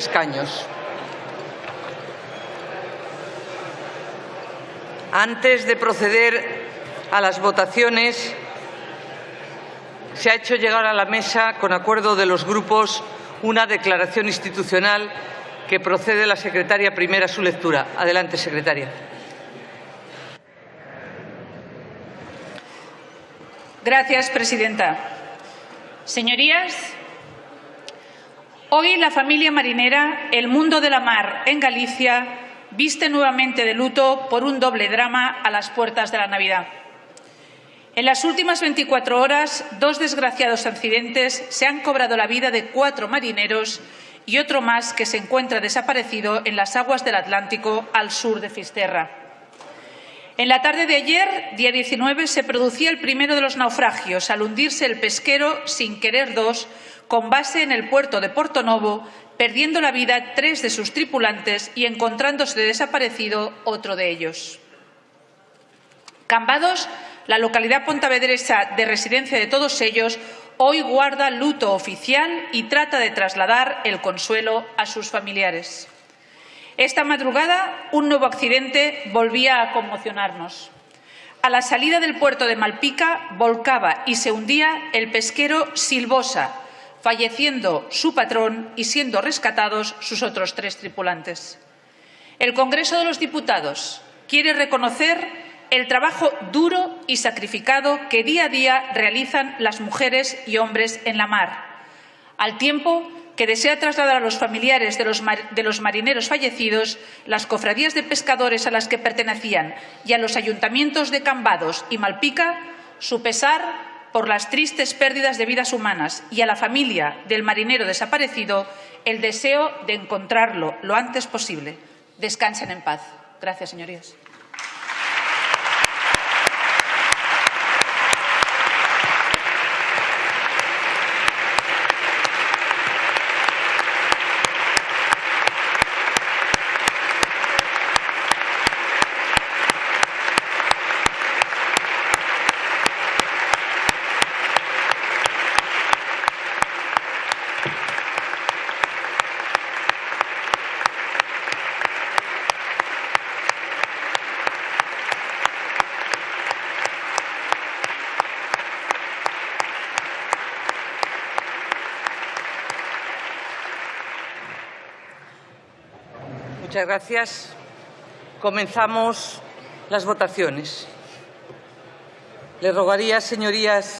escaños. Antes de proceder a las votaciones, se ha hecho llegar a la mesa, con acuerdo de los grupos, una declaración institucional que procede la secretaria primera a su lectura. Adelante, secretaria. Gracias, presidenta. Señorías, hoy la familia marinera, el mundo de la mar en Galicia, viste nuevamente de luto por un doble drama a las puertas de la Navidad. En las últimas 24 horas, 2 desgraciados accidentes se han cobrado la vida de 4 marineros y otro más que se encuentra desaparecido en las aguas del Atlántico al sur de Fisterra. En la tarde de ayer, día 19, se producía el primero de los naufragios al hundirse el pesquero Sin Querer 2, con base en el puerto de Portonovo, perdiendo la vida 3 de sus tripulantes y encontrándose desaparecido otro de ellos. Cambados, la localidad pontevedresa de residencia de todos ellos, hoy guarda luto oficial y trata de trasladar el consuelo a sus familiares. Esta madrugada, un nuevo accidente volvía a conmocionarnos. A la salida del puerto de Malpica volcaba y se hundía el pesquero Silvosa, falleciendo su patrón y siendo rescatados sus otros 3 tripulantes. El Congreso de los Diputados quiere reconocer el trabajo duro y sacrificado que día a día realizan las mujeres y hombres en la mar, al tiempo que desea trasladar a los familiares de los marineros fallecidos, las cofradías de pescadores a las que pertenecían y a los ayuntamientos de Cambados y Malpica su pesar por las tristes pérdidas de vidas humanas, y a la familia del marinero desaparecido el deseo de encontrarlo lo antes posible. Descansen en paz. Gracias, señorías. Muchas gracias. Comenzamos las votaciones. Les rogaría, señorías,